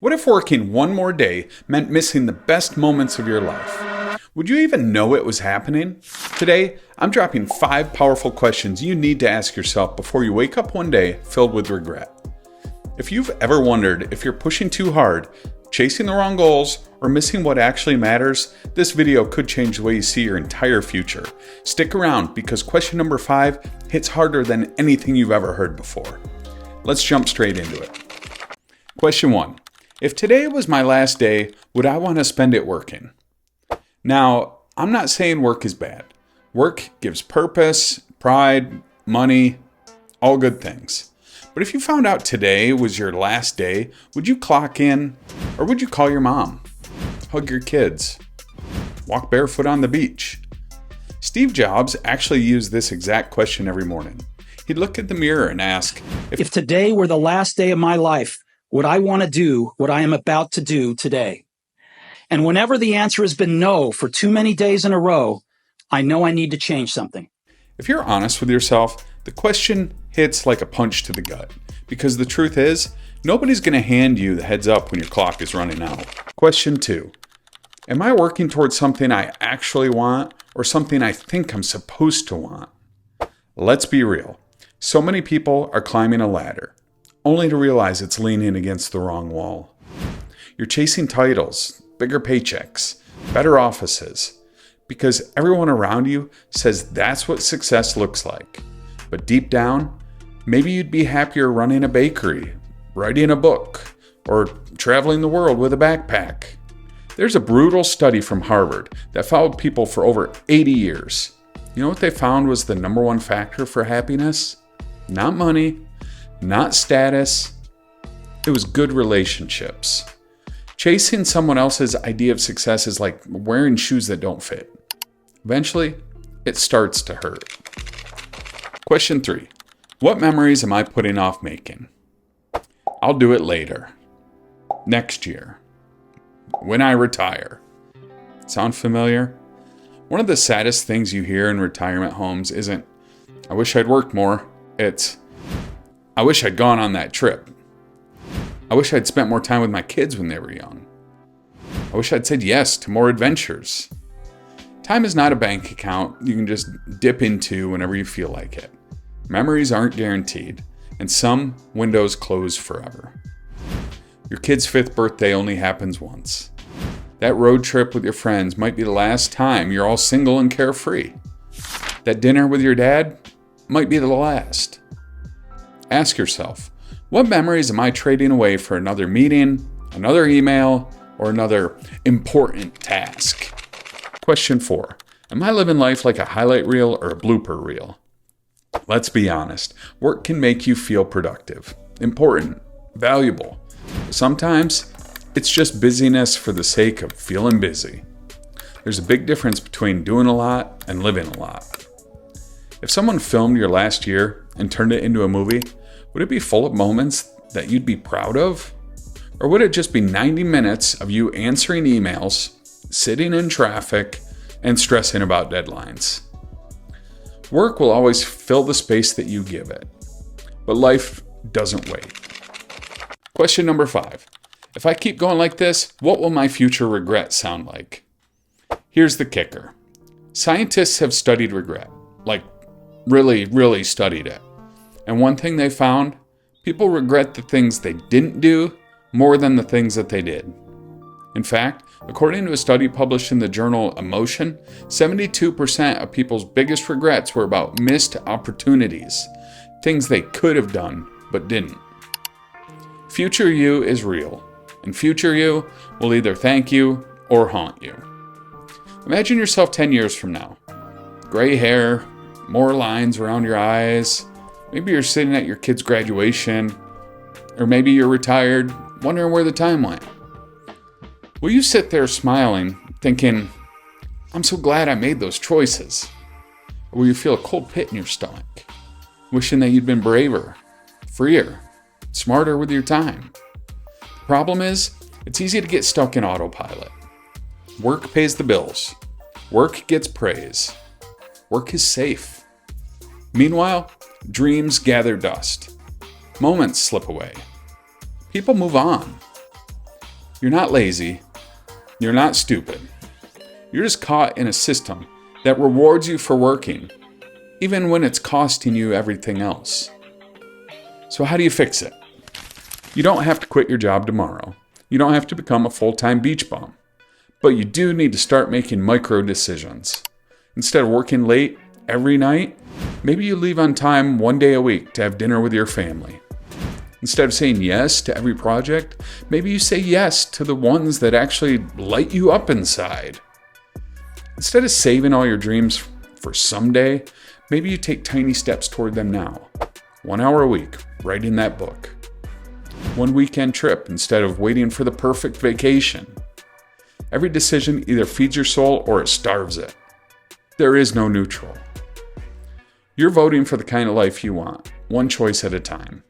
What if working one more day meant missing the best moments of your life? Would you even know it was happening? Today, I'm dropping 5 powerful questions you need to ask yourself before you wake up one day filled with regret. If you've ever wondered if you're pushing too hard, chasing the wrong goals, or missing what actually matters, this video could change the way you see your entire future. Stick around because question number 5 hits harder than anything you've ever heard before. Let's jump straight into it. Question 1. If today was my last day, would I want to spend it working? Now, I'm not saying work is bad. Work gives purpose, pride, money, all good things. But if you found out today was your last day, would you clock in? Or would you call your mom? Hug your kids? Walk barefoot on the beach? Steve Jobs actually used this exact question every morning. He'd look at the mirror and ask, If today were the last day of my life, would I want to do what I am about to do today? And whenever the answer has been no for too many days in a row, I know I need to change something. If you're honest with yourself, the question hits like a punch to the gut. Because the truth is, nobody's going to hand you the heads up when your clock is running out. Question 2. Am I working towards something I actually want or something I think I'm supposed to want? Let's be real. So many people are climbing a ladder, only to realize it's leaning against the wrong wall. You're chasing titles, bigger paychecks, better offices, because everyone around you says that's what success looks like. But deep down, maybe you'd be happier running a bakery, writing a book, or traveling the world with a backpack. There's a brutal study from Harvard that followed people for over 80 years. You know what they found was the number one factor for happiness? Not money, not status. It was good relationships. Chasing someone else's idea of success is like wearing shoes that don't fit. Eventually, it starts to hurt. Question 3. What memories am I putting off making? I'll do it later. Next year. When I retire. Sound familiar? One of the saddest things you hear in retirement homes isn't, I wish I'd worked more. It's, I wish I'd gone on that trip. I wish I'd spent more time with my kids when they were young. I wish I'd said yes to more adventures. Time is not a bank account you can just dip into whenever you feel like it. Memories aren't guaranteed, and some windows close forever. Your kid's 5th birthday only happens once. That road trip with your friends might be the last time you're all single and carefree. That dinner with your dad might be the last. Ask yourself, what memories am I trading away for another meeting, another email, or another important task? Question 4. Am I living life like a highlight reel or a blooper reel? Let's be honest. Work can make you feel productive, important, valuable. Sometimes it's just busyness for the sake of feeling busy. There's a big difference between doing a lot and living a lot. If someone filmed your last year and turned it into a movie, would it be full of moments that you'd be proud of? Or would it just be 90 minutes of you answering emails, sitting in traffic, and stressing about deadlines? Work will always fill the space that you give it, but life doesn't wait. Question number 5. If I keep going like this, what will my future regret sound like? Here's the kicker. Scientists have studied regret, like really studied it. And one thing they found, people regret the things they didn't do more than the things that they did. In fact, according to a study published in the journal Emotion, 72% of people's biggest regrets were about missed opportunities, things they could have done but didn't. Future you is real, and future you will either thank you or haunt you. Imagine yourself 10 years from now. Gray hair, more lines around your eyes. Maybe you're sitting at your kid's graduation, or maybe you're retired, wondering where the time went. Will you sit there smiling, thinking, I'm so glad I made those choices? Or will you feel a cold pit in your stomach, wishing that you'd been braver, freer, smarter with your time? The problem is, it's easy to get stuck in autopilot. Work pays the bills. Work gets praise. Work is safe. Meanwhile, dreams gather dust. Moments slip away. People move on. You're not lazy. You're not stupid. You're just caught in a system that rewards you for working, even when it's costing you everything else. So how do you fix it? You don't have to quit your job tomorrow. You don't have to become a full-time beach bum. But you do need to start making micro decisions. Instead of working late every night, maybe you leave on time one day a week to have dinner with your family. Instead of saying yes to every project, maybe you say yes to the ones that actually light you up inside. Instead of saving all your dreams for someday, maybe you take tiny steps toward them now. 1 hour a week, writing that book. 1 weekend trip instead of waiting for the perfect vacation. Every decision either feeds your soul or it starves it. There is no neutral. You're voting for the kind of life you want, one choice at a time.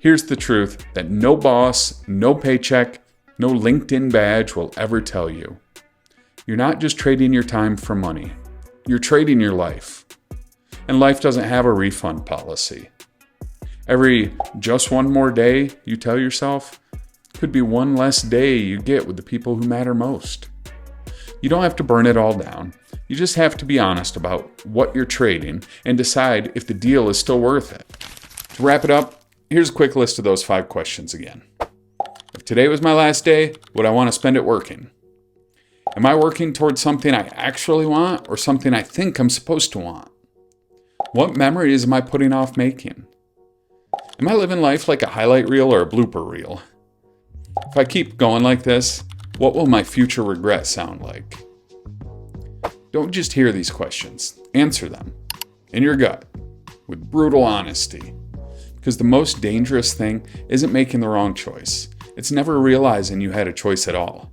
Here's the truth that no boss, no paycheck, no LinkedIn badge will ever tell you. You're not just trading your time for money. You're trading your life. And life doesn't have a refund policy. Every just one more day you tell yourself could be one less day you get with the people who matter most. You don't have to burn it all down. You just have to be honest about what you're trading and decide if the deal is still worth it. To wrap it up, here's a quick list of those 5 questions again. If today was my last day, would I want to spend it working? Am I working towards something I actually want or something I think I'm supposed to want? What memories am I putting off making? Am I living life like a highlight reel or a blooper reel? If I keep going like this, what will my future regret sound like? Don't just hear these questions. Answer them. In your gut. With brutal honesty. Because the most dangerous thing isn't making the wrong choice. It's never realizing you had a choice at all.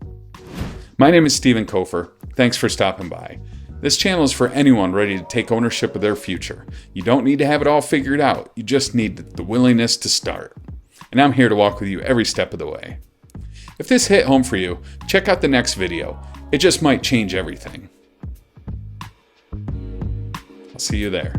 My name is Stephen Kofer. Thanks for stopping by. This channel is for anyone ready to take ownership of their future. You don't need to have it all figured out. You just need the willingness to start. And I'm here to walk with you every step of the way. If this hit home for you, check out the next video. It just might change everything. I'll see you there.